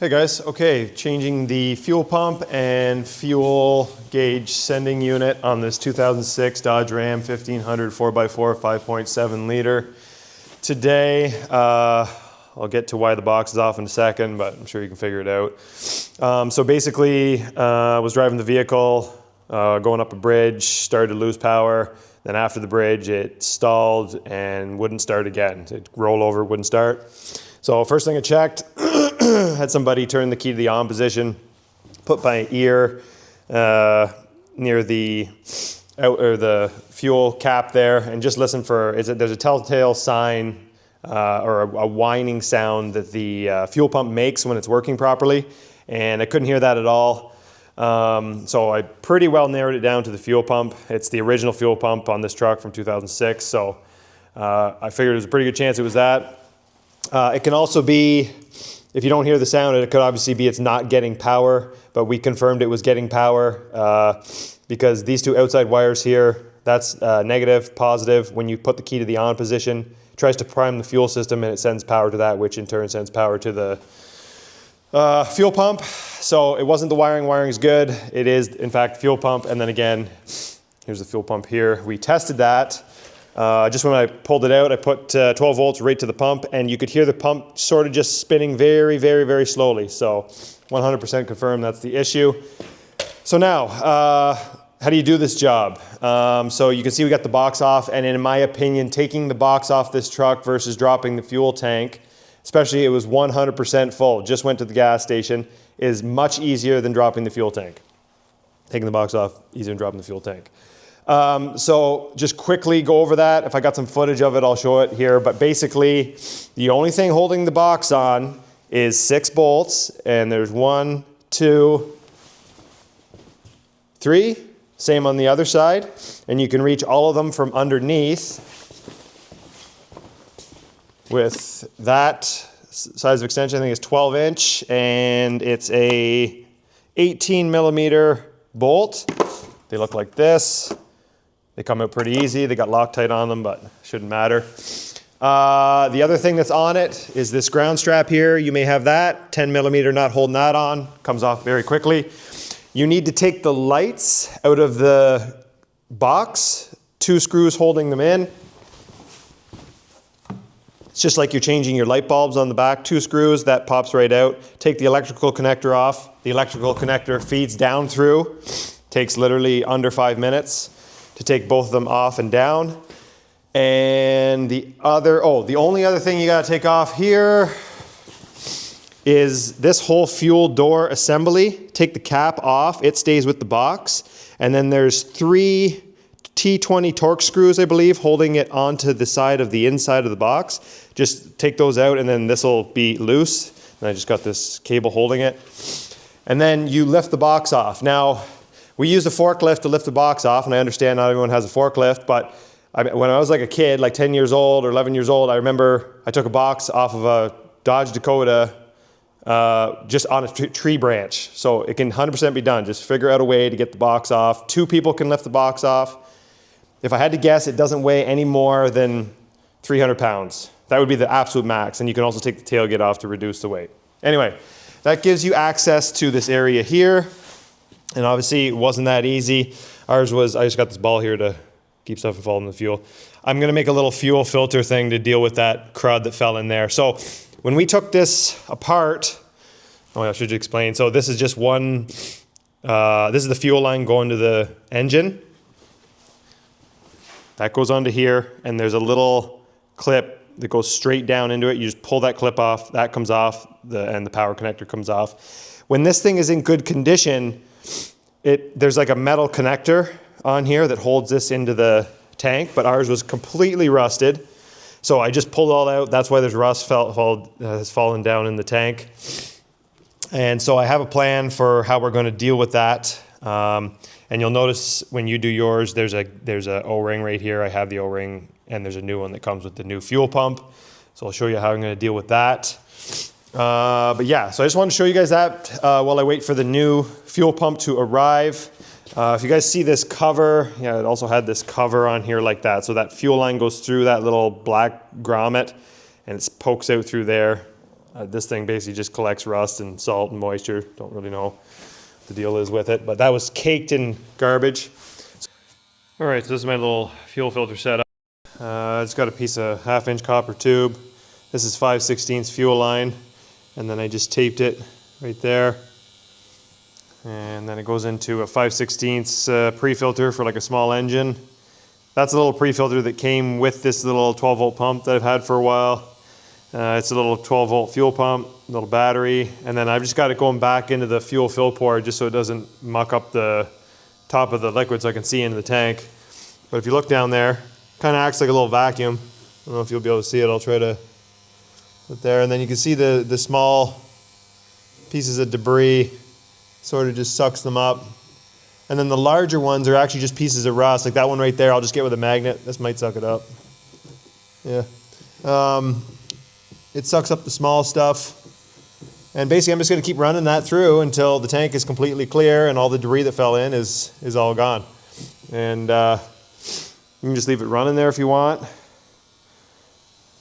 Hey guys, okay, changing the fuel pump and fuel gauge sending unit on this 2006 Dodge Ram 1500 4x4 5.7 liter. Today, I'll get to why the box is off in a second, but I'm sure you can figure it out. So basically, I was driving the vehicle, going up a bridge, started to lose power. Then after the bridge, it stalled and wouldn't start again. It'd roll over, wouldn't start. So first thing I checked, had somebody turn the key to the on position, put my ear near the fuel cap there, and just listen for, there's a telltale sign or a whining sound that the fuel pump makes when it's working properly, and I couldn't hear that at all. So I pretty well narrowed it down to the fuel pump. It's the original fuel pump on this truck from 2006, so I figured there's a pretty good chance it was that. It can also be, if you don't hear the sound, it could obviously be it's not getting power, but we confirmed it was getting power because these two outside wires here, that's negative, positive. When you put the key to the on position, it tries to prime the fuel system and it sends power to that, which in turn sends power to the fuel pump. So it wasn't the wiring. Wiring's good. It is, in fact, fuel pump. And then again, here's the fuel pump here. We tested that. Just when I pulled it out, I put 12 volts right to the pump, and you could hear the pump sort of just spinning very, very, very slowly. So 100% confirmed that's the issue. So now, how do you do this job? So you can see we got the box off, and in my opinion, taking the box off this truck versus dropping the fuel tank, especially it was 100% full, just went to the gas station, is much easier than dropping the fuel tank. Taking the box off, easier than dropping the fuel tank. So just quickly go over that. If I got some footage of it, I'll show it here. But basically, the only thing holding the box on is 6 bolts. And there's 1, 2, 3. Same on the other side. And you can reach all of them from underneath with that size of extension. I think it's 12 inch. And it's a 18 millimeter bolt. They look like this. They come out pretty easy. They got Loctite on them, but shouldn't matter. The other thing that's on it is this ground strap here. You may have that. 10 millimeter not holding that on. Comes off very quickly. You need to take the lights out of the box. 2 screws holding them in. It's just like you're changing your light bulbs on the back. 2 screws, that pops right out. Take the electrical connector off. The electrical connector feeds down through. Takes literally under 5 minutes to take both of them off and down. And the only other thing you gotta take off here is this whole fuel door assembly. Take the cap off, it stays with the box. And then there's 3 T20 torque screws, I believe, holding it onto the side of the inside of the box. Just take those out and then this will be loose. And I just got this cable holding it. And then you lift the box off. Now, we use a forklift to lift the box off, and I understand not everyone has a forklift, but when I was like a kid, like 10 years old or 11 years old, I remember I took a box off of a Dodge Dakota just on a tree branch. So it can 100% be done. Just figure out a way to get the box off. 2 people can lift the box off. If I had to guess, it doesn't weigh any more than 300 pounds. That would be the absolute max, and you can also take the tailgate off to reduce the weight. Anyway, that gives you access to this area here. And obviously it wasn't that easy. Ours was, I just got this ball here to keep stuff from falling in the fuel. I'm gonna make a little fuel filter thing to deal with that crud that fell in there. So when we took this apart, I should explain. So this is just one, this is the fuel line going to the engine. That goes onto here, and there's a little clip that goes straight down into it. You just pull that clip off, that comes off, and the power connector comes off. When this thing is in good condition, there's like a metal connector on here that holds this into the tank, but ours was completely rusted. So I just pulled it all out. That's why there's rust has fallen down in the tank. And so I have a plan for how we're going to deal with that. And you'll notice when you do yours, there's a O-ring right here. I have the O-ring, and there's a new one that comes with the new fuel pump. So I'll show you how I'm going to deal with that. But yeah, so I just wanted to show you guys that while I wait for the new fuel pump to arrive. If you guys see this cover, yeah, it also had this cover on here like that. So that fuel line goes through that little black grommet and it pokes out through there. This thing basically just collects rust and salt and moisture. Don't really know what the deal is with it, but that was caked in garbage. All right, so this is my little fuel filter setup. It's got a piece of 1/2-inch copper tube. This is 5/16 fuel line, and then I just taped it right there. And then it goes into a 5/16 pre-filter for like a small engine. That's a little pre-filter that came with this little 12-volt pump that I've had for a while. It's a little 12-volt fuel pump, little battery, and then I've just got it going back into the fuel fill port just so it doesn't muck up the top of the liquid so I can see into the tank. But if you look down there, kind of acts like a little vacuum. I don't know if you'll be able to see it. I'll try to put there, and then you can see the small pieces of debris sort of just sucks them up. And then the larger ones are actually just pieces of rust, like that one right there. I'll just get with a magnet. This might suck it up. Yeah. It sucks up the small stuff. And basically I'm just going to keep running that through until the tank is completely clear and all the debris that fell in is all gone. And you can just leave it running there if you want.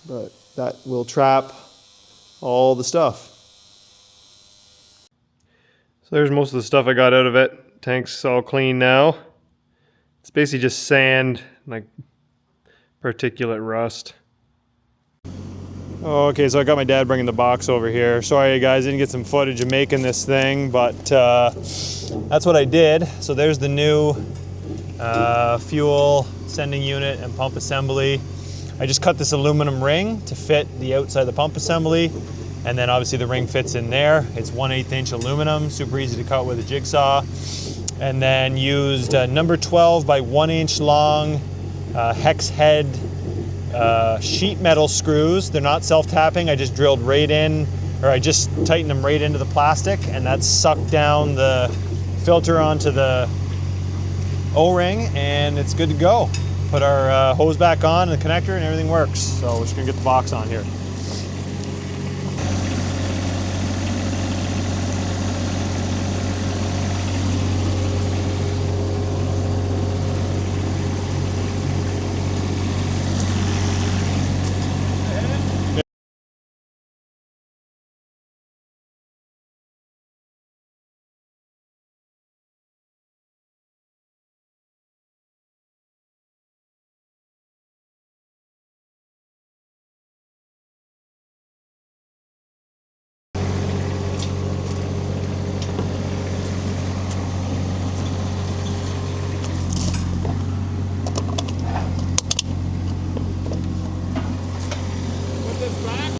But that will trap all the stuff. So there's most of the stuff I got out of it. Tank's all clean now. It's basically just sand, like particulate rust. Okay, so I got my dad bringing the box over here. Sorry guys, I didn't get some footage of making this thing, but that's what I did. So there's the new fuel sending unit and pump assembly. I just cut this aluminum ring to fit the outside of the pump assembly, and then obviously the ring fits in there. It's 1/8 inch aluminum, super easy to cut with a jigsaw. And then used number 12 by 1 inch long hex head sheet metal screws. They're not self-tapping. I just drilled right in, or I just tightened them right into the plastic, and that sucked down the filter onto the O-ring, and it's good to go. Put our hose back on and the connector, and everything works. So we're just gonna get the box on here.